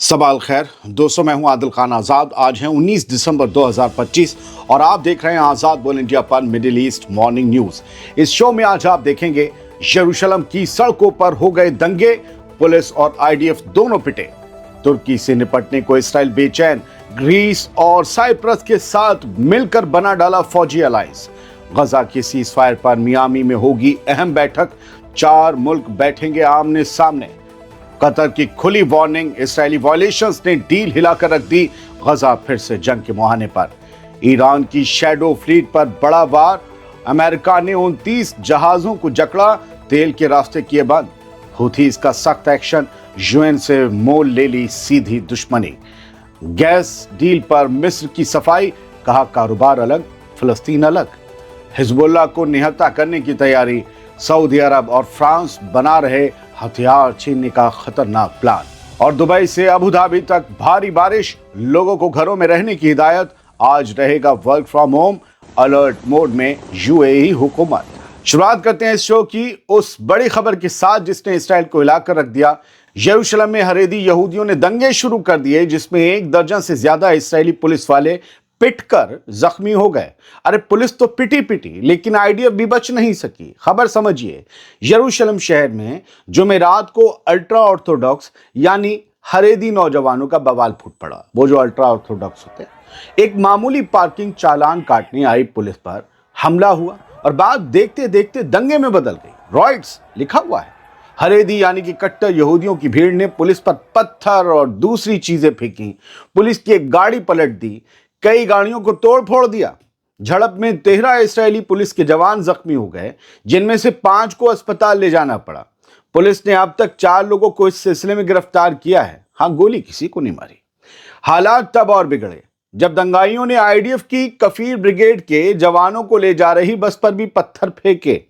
सबाल खैर दोस्तों, मैं हूं आदिल खान आज़ाद। आज है 19 दिसंबर 2025 और आप देख रहे हैं आज़ाद बोल इंडिया पर मिडिल ईस्ट मॉर्निंग न्यूज। इस शो में आज आप देखेंगे यरूशलेम की सड़कों पर हो गए दंगे, पुलिस और आईडीएफ दोनों पिटे। तुर्की से निपटने को इसराइल बेचैन, ग्रीस और साइप्रस के साथ मिलकर बना डाला फौजी अलायंस। गजा के सीजफायर पर मियामी में होगी अहम बैठक, 4 मुल्क बैठेंगे आमने सामने। कतर की खुली वार्निंग, इसराइली वायलेशंस ने डील हिलाकर रख दी, गजा फिर से जंग के मुहाने पर। ईरान की शैडो फ्लीट पर बड़ा वार, अमेरिका ने 29 जहाजों को जकड़ा, तेल के रास्ते किए बंद। हुथीज का सख्त एक्शन, यूएन से मोल ले ली सीधी दुश्मनी। गैस डील पर मिस्र की सफाई, कहा कारोबार अलग फिलिस्तीन अलग। हिजबुल्लाह को निहत्था करने की तैयारी, सऊदी अरब और फ्रांस बना रहे हथियार छीनने का खतरनाक प्लान। और दुबई से अबू धाबी तक भारी बारिश, लोगों को घरों में रहने की हिदायत। आज रहेगा work from home, alert mode में यूएई हुकूमत। शुरुआत करते हैं इस शो की उस बड़ी खबर के साथ जिसने इसराइल को हिलाकर रख दिया। यरूशलेम में हरेदी यहूदियों ने दंगे शुरू कर दिए, जिसमें 1 दर्जन से ज्यादा इसराइली पुलिस वाले पिटकर जख्मी हो गए। अरे पुलिस तो पिटी लेकिन आईडीएफ भी बच नहीं सकी। खबर समझिए, यरूशलेम शहर में जुमेरात को अल्ट्रा ऑर्थोडॉक्स यानी हरेदी नौजवानों का बवाल फूट पड़ा। वो जो अल्ट्रा ऑर्थोडॉक्स होते हैं। एक मामूली पार्किंग चालान काटने आई पुलिस पर हमला हुआ और बात देखते देखते दंगे में बदल गई। रॉयट्स लिखा हुआ है। हरेदी यानी कि कट्टर यहूदियों की भीड़ ने पुलिस पर पत्थर और दूसरी चीजें फेंकी, पुलिस की एक गाड़ी पलट दी, कई गाड़ियों को तोड़ फोड़ दिया। झड़प में 13 इसराइली पुलिस के जवान जख्मी हो गए, जिनमें से 5 को अस्पताल ले जाना पड़ा। पुलिस ने अब तक 4 लोगों को इस सिलसिले में गिरफ्तार किया है। हाँ, गोली किसी को नहीं मारी। हालात तब और बिगड़े जब दंगाइयों ने आईडीएफ की कफीर ब्रिगेड के जवानों को ले जा रही बस पर भी पत्थर फेंके,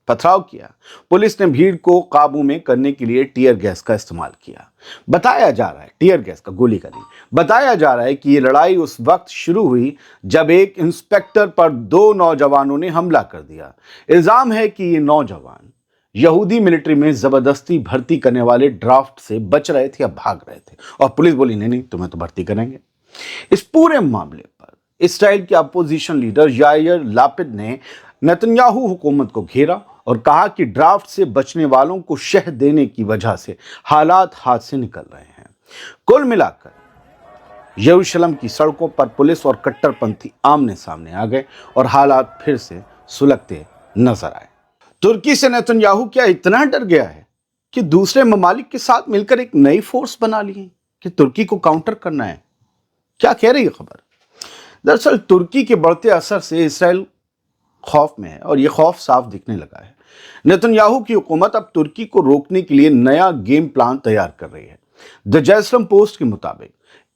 पथराव किया। पुलिस ने भीड़ को काबू में करने के लिए टीयर गैस का इस्तेमाल किया। बताया जा रहा है, टीयर गैस का, गोली का नहीं। बताया जा रहा है कि ये लड़ाई उस वक्त शुरू हुई जब एक इंस्पेक्टर पर 2 नौजवानों ने हमला कर दिया। इल्जाम है कि ये नौजवान यहूदी मिलिट्री में जबरदस्ती भर्ती करने वाले ड्राफ्ट से बच रहे थे या भाग रहे थे, और पुलिस बोली नहीं तुम्हें तो भर्ती करेंगे। इस पूरे मामले पर इस्राइल के अपोजिशन लीडर यायर लापिड ने नेतन्याहू हुकूमत को घेरा और कहा कि ड्राफ्ट से बचने वालों को शह देने की वजह से हालात हाथ से निकल रहे हैं। कुल मिलाकर यरूशलेम की सड़कों पर पुलिस और कट्टरपंथी आमने सामने आ गए और हालात फिर से सुलगते नजर आए। तुर्की से नेतन्याहू क्या इतना डर गया है कि दूसरे ममालिक के साथ मिलकर एक नई फोर्स बना ली है कि तुर्की को काउंटर करना है? क्या कह रही है खबर? दरअसल तुर्की के बढ़ते असर से इसराइल खौफ में है और यह खौफ साफ दिखने लगा है। नेतन्याहू की हुकूमत अब तुर्की को रोकने के लिए नया गेम प्लान तैयार कर रही है। द जेरुसलम पोस्ट के मुताबिक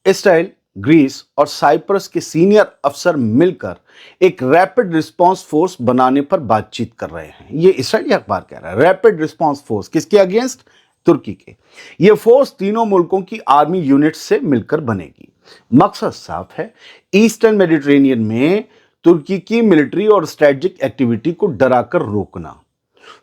इसराइल, ग्रीस और साइप्रस के सीनियर अफसर मिलकर एक रैपिड रिस्पांस फोर्स बनाने पर बातचीत कर रहे हैं। ये इसराइली अखबार कह रहा है। रैपिड रिस्पांस फोर्स किसके अगेंस्ट? तुर्की के। यह फोर्स तीनों मुल्कों की आर्मी यूनिट से मिलकर बनेगी। मकसद साफ है, ईस्टर्न मेडिटेरेनियन में तुर्की की मिलिट्री और स्ट्रेटेजिक एक्टिविटी को डराकर रोकना।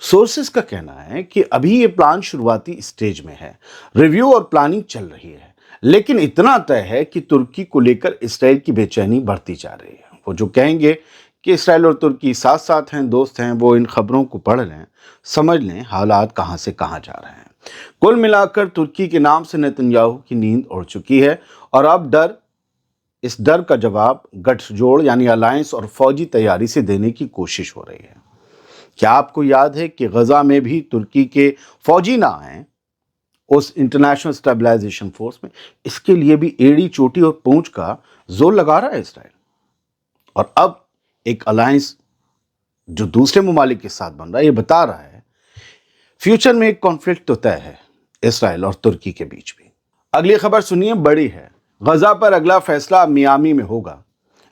सोर्सेस का कहना है कि अभी यह प्लान शुरुआती स्टेज में है, रिव्यू और प्लानिंग चल रही है, लेकिन इतना तय है कि तुर्की को लेकर इसराइल की बेचैनी बढ़ती जा रही है। वो जो कहेंगे कि इसराइल और तुर्की साथ साथ हैं, दोस्त हैं, वो इन खबरों को पढ़ लें, समझ लें हालात कहां से कहां जा रहे हैं। कुल मिलाकर तुर्की के नाम से नेतन्याहू की नींद उड़ चुकी है और अब इस डर का जवाब गठजोड़ यानी अलायंस और फौजी तैयारी से देने की कोशिश हो रही है। क्या आपको याद है कि गजा में भी तुर्की के फौजी ना आए उस इंटरनेशनल स्टेबलाइजेशन फोर्स में? इसके लिए भी एड़ी चोटी और पूंछ का जोर लगा रहा है इसराइल। और अब एक अलायंस जो दूसरे ममालिक के साथ बन रहा है, ये बता रहा है फ्यूचर में एक कॉन्फ्लिक्ट तो तय है इसराइल और तुर्की के बीच भी। अगली खबर सुनिए, बड़ी है। गजा पर अगला फैसला मियामी में होगा।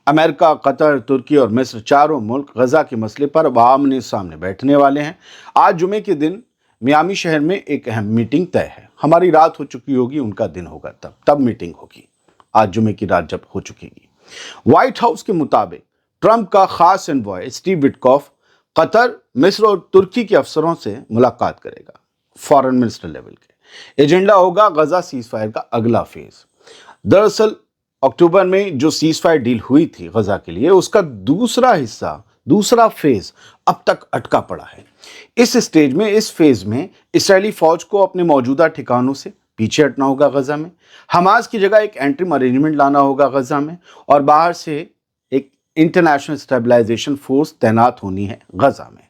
अमेरिका, कतर, तुर्की और मिस्र, चारों मुल्क गजा के मसले पर अब आमने सामने बैठने वाले हैं। आज जुमे के दिन मियामी शहर में एक अहम मीटिंग तय है। हमारी रात हो चुकी होगी, उनका दिन होगा, तब मीटिंग होगी। आज जुमे की रात जब हो चुकी। व्हाइट हाउस के मुताबिक ट्रंप का खास एनवॉय स्टीव विटकॉफ कतर, मिस्र और तुर्की के अफसरों से मुलाकात करेगा, फॉरेन मिनिस्टर लेवल के। एजेंडा होगा गजा सीज फायर का अगला फेज। दरअसल अक्टूबर में जो सीज फायर डील हुई थी गजा के लिए, उसका दूसरा हिस्सा, दूसरा फेज अब तक अटका पड़ा है। इस स्टेज में, इस फेज में इस्राएली फौज को अपने मौजूदा ठिकानों से पीछे हटना होगा गजा में, हमास की जगह एक एंट्रीम अरेंजमेंट लाना होगा गजा में, और बाहर से एक इंटरनेशनल स्टेबलाइजेशन फोर्स तैनात होनी है गजा में।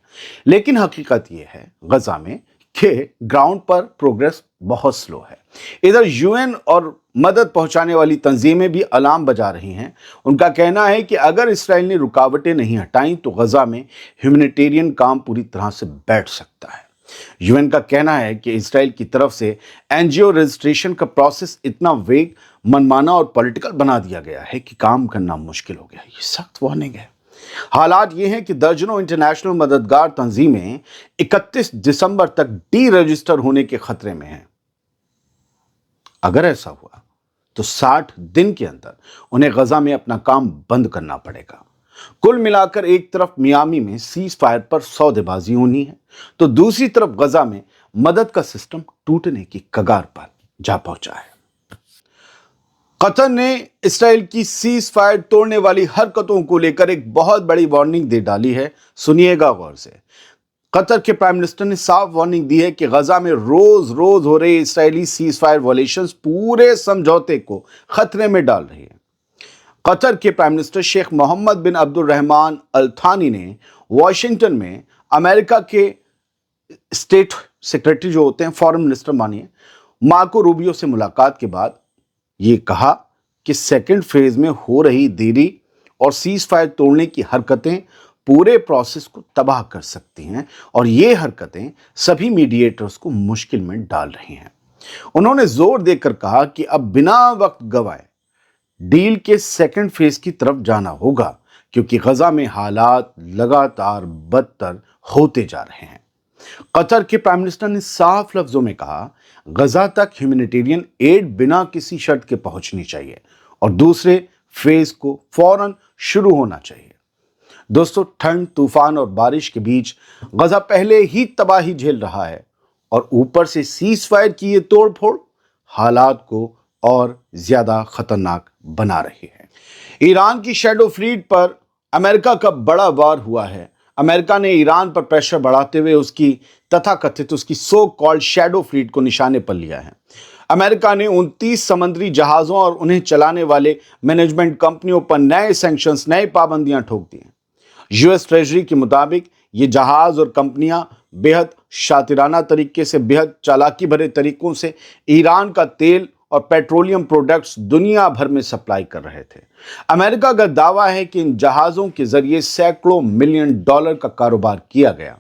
लेकिन हकीकत यह है गजा में कि ग्राउंड पर प्रोग्रेस बहुत स्लो है। इधर यूएन और मदद पहुंचाने वाली तंजीमें भी अलार्म बजा रही हैं। उनका कहना है कि अगर इसराइल ने रुकावटें नहीं हटाई तो गजा में ह्यूमैनिटेरियन काम पूरी तरह से बैठ सकता है। यूएन का कहना है कि इसराइल की तरफ से एनजीओ रजिस्ट्रेशन का प्रोसेस इतना वेग, मनमाना और पॉलिटिकल बना दिया गया है कि काम करना मुश्किल हो गया। ये सख्त वार्निंग है। हालात ये हैं कि दर्जनों इंटरनेशनल मददगार तंजीमें 31 दिसंबर तक डी रजिस्टर होने के खतरे में हैं। अगर ऐसा हुआ तो 60 दिन के अंदर उन्हें गजा में अपना काम बंद करना पड़ेगा। कुल मिलाकर एक तरफ मियामी में सीज फायर पर सौदेबाजी होनी है, तो दूसरी तरफ गजा में मदद का सिस्टम टूटने की कगार पर जा पहुंचा है। कतर ने इसराइल की सीज फायर तोड़ने वाली हरकतों को लेकर एक बहुत बड़ी वार्निंग दे डाली है। सुनिएगा गौर से। कतर के प्राइम मिनिस्टर ने साफ वार्निंग दी है कि गजा में रोज रोज हो रहे इसराइली सीज फायर वायलेशंस पूरे समझौते को खतरे में डाल रही है। कतर के प्राइम मिनिस्टर शेख मोहम्मद बिन अब्दुल-रहमान अल थानी ने वॉशिंगटन में अमेरिका के स्टेट सेक्रेटरी जो होते हैं, फॉरेन मिनिस्टर मानिए, मार्को रूबियो से मुलाकात के बाद ये कहा कि सेकंड फेज में हो रही देरी और सीज फायर तोड़ने की हरकतें पूरे प्रोसेस को तबाह कर सकती हैं और ये हरकतें सभी मीडिएटर्स को मुश्किल में डाल रही हैं। उन्होंने जोर देकर कहा कि अब बिना वक्त गवाए डील के सेकंड फेज की तरफ जाना होगा, क्योंकि गजा में हालात लगातार बदतर होते जा रहे हैं। कतर के प्राइम मिनिस्टर ने साफ लफ्जों में कहा, गजा तक ह्यूमैनिटेरियन एड बिना किसी शर्त के पहुंचनी चाहिए और दूसरे फेज को फौरन शुरू होना चाहिए। दोस्तों, ठंड, तूफान और बारिश के बीच गजा पहले ही तबाही झेल रहा है और ऊपर से सीज फायर की ये तोड़फोड़ हालात को और ज्यादा खतरनाक बना रही है। ईरान की शैडो फ्लीट पर अमेरिका का बड़ा वार हुआ है। अमेरिका ने ईरान पर प्रेशर बढ़ाते हुए उसकी सो कॉल्ड शैडो फ्लीट को निशाने पर लिया है। अमेरिका ने 29 समुद्री जहाज़ों और उन्हें चलाने वाले मैनेजमेंट कंपनियों पर नए सैंक्शंस, नए पाबंदियां ठोक दी हैं। यूएस ट्रेजरी के मुताबिक ये जहाज और कंपनियां बेहद शातिराना तरीके से, बेहद चालाकी भरे तरीकों से ईरान का तेल और पेट्रोलियम प्रोडक्ट्स दुनिया भर में सप्लाई कर रहे थे। अमेरिका का दावा है कि इन जहाज़ों के जरिए सैकड़ों मिलियन डॉलर का कारोबार किया गया।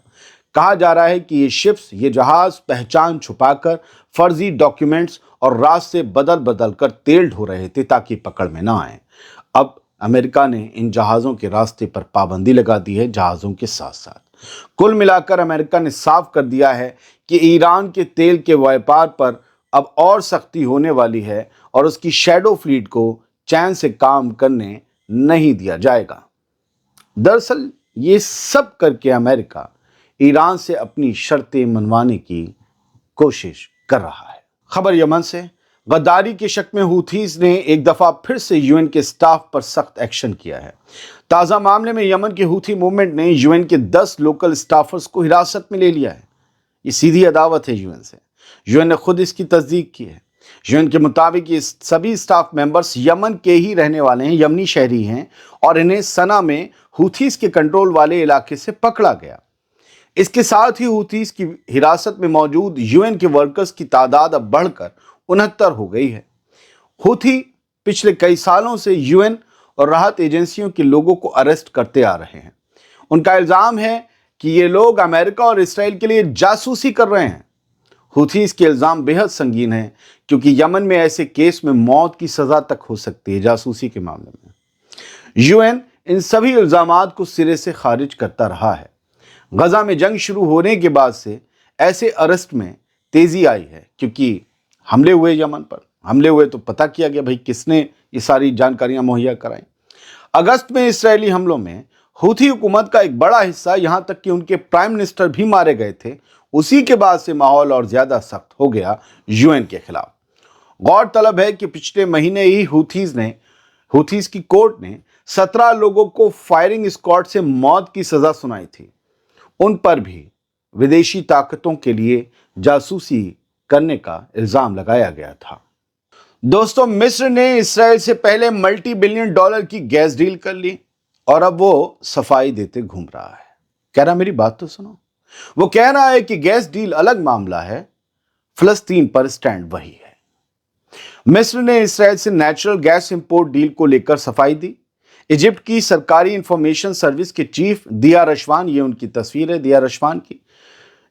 कहा जा रहा है कि ये शिप्स, ये जहाज पहचान छुपाकर फर्जी डॉक्यूमेंट्स और रास्ते बदल बदल कर तेल ढो रहे थे ताकि पकड़ में ना आए। अब अमेरिका ने इन जहाज़ों के रास्ते पर पाबंदी लगा दी है, जहाज़ों के साथ साथ। कुल मिलाकर अमेरिका ने साफ कर दिया है कि ईरान के तेल के व्यापार पर अब और सख्ती होने वाली है और उसकी शैडो फ्लीट को चैन से काम करने नहीं दिया जाएगा। दरअसल ये सब करके अमेरिका ईरान से अपनी शर्तें मनवाने की कोशिश कर रहा है। खबर यमन से। गद्दारी के शक में हूथीज ने एक दफा फिर से यूएन के स्टाफ पर सख्त एक्शन किया है। ताज़ा मामले में यमन के हूथी मूवमेंट ने यूएन के 10 लोकल स्टाफर्स को हिरासत में ले लिया है। ये सीधी अदावत है यूएन से। यूएन ने खुद इसकी तस्दीक की है। यूएन के मुताबिक ये सभी स्टाफ मेंबर्स यमन के ही रहने वाले हैं, यमनी शहरी हैं और इन्हें सना में हूथीज के कंट्रोल वाले इलाके से पकड़ा गया। इसके साथ ही हूथीज की हिरासत में मौजूद यूएन के वर्कर्स की तादाद अब बढ़कर 69 हो गई है। हूथी पिछले कई सालों से यूएन और राहत एजेंसियों के लोगों को अरेस्ट करते आ रहे हैं। उनका इल्जाम है कि ये लोग अमेरिका और इसराइल के लिए जासूसी कर रहे हैं। हूथीज के इल्जाम बेहद संगीन है, क्योंकि यमन में ऐसे केस में मौत की सजा तक हो सकती है जासूसी के मामले में। यूएन इन सभी इल्जामात को सिरे से खारिज करता रहा है। गजा में जंग शुरू होने के बाद से ऐसे अरेस्ट में तेजी आई है, क्योंकि हमले हुए यमन पर, हमले हुए तो पता किया गया भाई किसने ये सारी जानकारियां मुहैया कराई। अगस्त में इस्राएली हमलों में हूथी हुकूमत का एक बड़ा हिस्सा, यहां तक कि उनके प्राइम मिनिस्टर भी मारे गए थे, उसी के बाद से माहौल और ज्यादा सख्त हो गया यूएन के खिलाफ। गौरतलब है कि पिछले महीने ही हुथीज की कोर्ट ने 17 लोगों को फायरिंग स्क्वाड से मौत की सजा सुनाई थी। उन पर भी विदेशी ताकतों के लिए जासूसी करने का इल्जाम लगाया गया था। दोस्तों, मिस्र ने इसराइल से पहले मल्टी बिलियन डॉलर की गैस डील कर ली और अब वो सफाई देते घूम रहा है। कह रहा मेरी बात तो सुनो। वो कह रहा है कि गैस डील अलग मामला है, फिलिस्तीन पर स्टैंड वही है। मिस्र ने इसराइल से नेचुरल गैस इंपोर्ट डील को लेकर सफाई दी। इजिप्ट की सरकारी इंफॉर्मेशन सर्विस के चीफ दिया रशवान, ये उनकी तस्वीर है दिया रशवान की,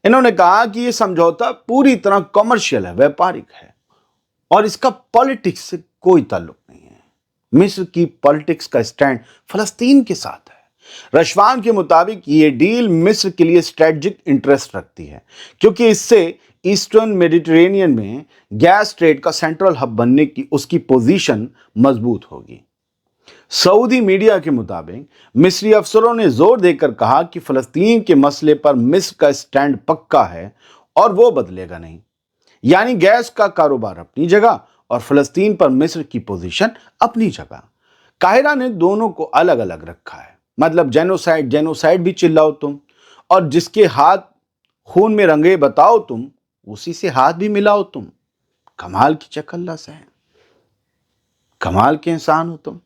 इन्होंने कहा कि यह समझौता पूरी तरह कमर्शियल है, व्यापारिक है और इसका पॉलिटिक्स से कोई ताल्लुक नहीं है। मिस्र की पॉलिटिक्स का स्टैंड फलस्तीन के साथ है। रशवान के मुताबिक ये डील मिस्र के लिए स्ट्रेटजिक इंटरेस्ट रखती है क्योंकि इससे ईस्टर्न मेडिटेरेनियन में गैस ट्रेड का सेंट्रल हब बनने की उसकी पोजीशन मजबूत होगी। सऊदी मीडिया के मुताबिक मिस्री अफसरों ने जोर देकर कहा कि फलस्तीन के मसले पर मिस्र का स्टैंड पक्का है और वो बदलेगा नहीं। यानी गैस का कारोबार अपनी जगह और फलस्तीन पर मिस्र की पोजीशन अपनी जगह। काहिरा ने दोनों को अलग अलग रखा है। मतलब जेनोसाइड भी चिल्लाओ तुम और जिसके हाथ खून में रंगे बताओ तुम, उसी से हाथ भी मिलाओ तुम। कमाल की चकल्लस है, कमाल के इंसान हो तुम।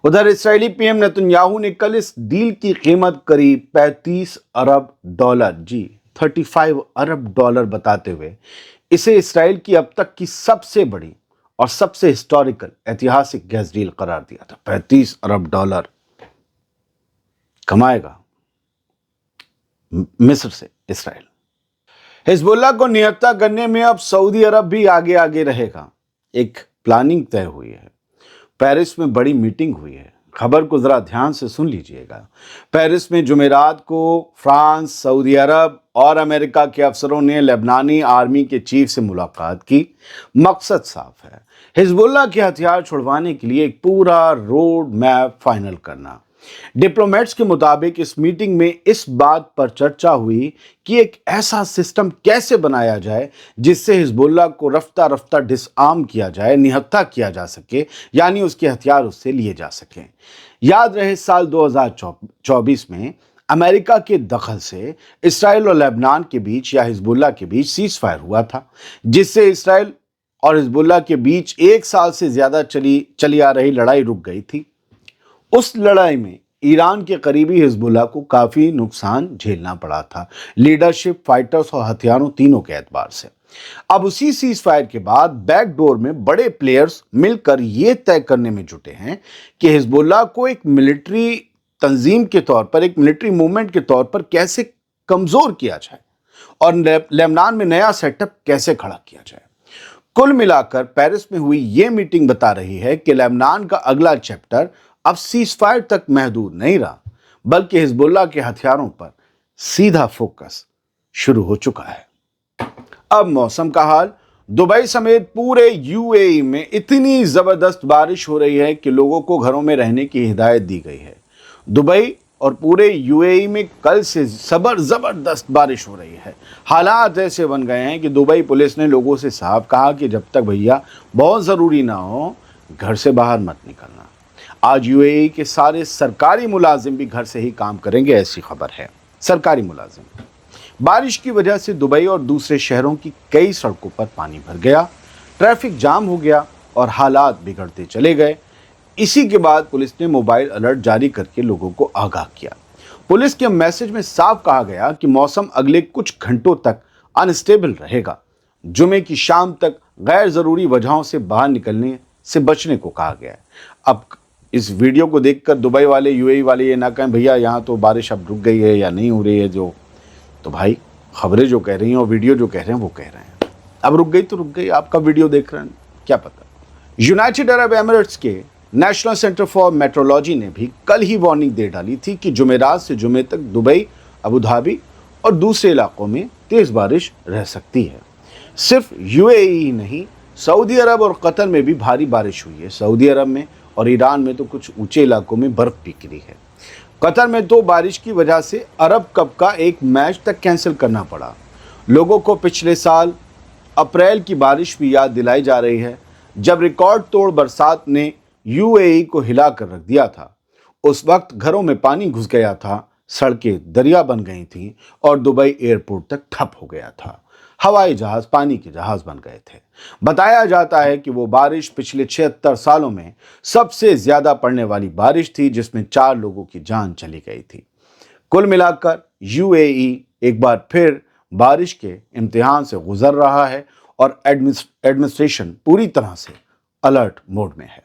उधर इस्राएली पीएम नेतन्याहू ने कल इस डील की कीमत करीब 35 अरब डॉलर, जी 35 अरब डॉलर बताते हुए इसे इसराइल की अब तक की सबसे बड़ी और सबसे हिस्टोरिकल ऐतिहासिक गैस डील करार दिया था। 35 अरब डॉलर कमाएगा मिस्र से इसराइल। हिजबुल्लाह को निहत्था करने में अब सऊदी अरब भी आगे आगे रहेगा। एक प्लानिंग तय हुई है। पेरिस में बड़ी मीटिंग हुई है। खबर को जरा ध्यान से सुन लीजिएगा। पेरिस में जुमेरात को फ्रांस, सऊदी अरब और अमेरिका के अफसरों ने लेबनानी आर्मी के चीफ से मुलाकात की। मकसद साफ है, हिजबुल्लाह के हथियार छुड़वाने के लिए एक पूरा रोड मैप फाइनल करना। डिप्लोमेट्स के मुताबिक इस मीटिंग में इस बात पर चर्चा हुई कि एक ऐसा सिस्टम कैसे बनाया जाए जिससे हिजबुल्लाह को रफ्ता रफ्ता डिसआर्म किया जाए, निहत्था किया जा सके, यानी उसके हथियार उससे लिए जा सकें। याद रहे साल 2024 में अमेरिका के दखल से इसराइल और लेबनान के बीच या हिजबुल्लाह के बीच सीज फायर हुआ था, जिससे इसराइल और हिजबुल्लाह के बीच 1 साल से ज्यादा चली आ रही लड़ाई रुक गई थी। उस लड़ाई में ईरान के करीबी हिजबुल्लाह को काफी नुकसान झेलना पड़ा था, लीडरशिप, फाइटर्स और हथियारों तीनों के एतबार से। अब उसी सीज फायर के बाद बैकडोर में बड़े प्लेयर्स मिलकर ये तय करने में जुटे हैं कि हिजबुल्लाह को एक मिलिट्री तंजीम के तौर पर, एक मिलिट्री मूवमेंट के तौर पर कैसे कमजोर किया जाए और लेबनान में नया सेटअप कैसे खड़ा किया जाए। कुल मिलाकर पेरिस में हुई ये मीटिंग बता रही है कि लेबनान का अगला चैप्टर अब सीज फायर तक महदूद नहीं रहा, बल्कि हिजबुल्लाह के हथियारों पर सीधा फोकस शुरू हो चुका है। अब मौसम का हाल। दुबई समेत पूरे यूएई में इतनी जबरदस्त बारिश हो रही है कि लोगों को घरों में रहने की हिदायत दी गई है। दुबई और पूरे यूएई में कल से जबरदस्त बारिश हो रही है। हालात ऐसे बन गए हैं कि दुबई पुलिस ने लोगों से साफ कहा कि जब तक भैया बहुत ज़रूरी ना हो, घर से बाहर मत निकलना। आज यूएई के सारे सरकारी मुलाजिम भी घर से ही काम करेंगे, ऐसी खबर है। सरकारी मुलाजिम। बारिश की वजह से दुबई और दूसरे शहरों की कई सड़कों पर पानी भर गया, ट्रैफिक जाम हो गया और हालात बिगड़ते चले गए। इसी के बाद पुलिस ने मोबाइल अलर्ट जारी करके लोगों को आगाह किया। पुलिस के मैसेज में साफ कहा गया कि मौसम अगले कुछ घंटों तक अनस्टेबल रहेगा। जुमे की शाम तक गैर ज़रूरी वजहों से बाहर निकलने से बचने को कहा गया है। अब इस वीडियो को देखकर दुबई वाले, यूएई वाले ये ना कहें भैया यहाँ तो बारिश अब रुक गई है या नहीं हो रही है, जो तो भाई खबरें जो कह रही हैं और वीडियो जो कह रहे हैं वो कह रहे हैं अब रुक गई तो रुक गई, आपका वीडियो देख रहे हैं क्या पता। यूनाइटेड अरब एमिरेट्स के नेशनल सेंटर फॉर मेट्रोलॉजी ने भी कल ही वार्निंग दे डाली थी कि जुमेरात से जुमे तक दुबई, अबू धाबी और दूसरे इलाकों में तेज़ बारिश रह सकती है। सिर्फ यूएई ही नहीं, सऊदी अरब और कतर में भी भारी बारिश हुई है। सऊदी अरब में और ईरान में तो कुछ ऊंचे इलाकों में बर्फ भी गिरी है। कतर में तो बारिश की वजह से अरब कप का एक मैच तक कैंसिल करना पड़ा। लोगों को पिछले साल अप्रैल की बारिश भी याद दिलाई जा रही है, जब रिकॉर्ड तोड़ बरसात ने यूएई को हिला कर रख दिया था। उस वक्त घरों में पानी घुस गया था, सड़कें दरिया बन गई थीं और दुबई एयरपोर्ट तक ठप हो गया था। हवाई जहाज पानी के जहाज बन गए थे। बताया जाता है कि वो बारिश पिछले 76 सालों में सबसे ज्यादा पड़ने वाली बारिश थी, जिसमें 4 लोगों की जान चली गई थी। कुल मिलाकर यूएई एक बार फिर बारिश के इम्तिहान से गुजर रहा है और एडमिनिस्ट्रेशन पूरी तरह से अलर्ट मोड में है।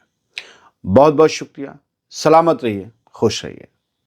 बहुत बहुत शुक्रिया। सलामत रहिए, खुश रहिए।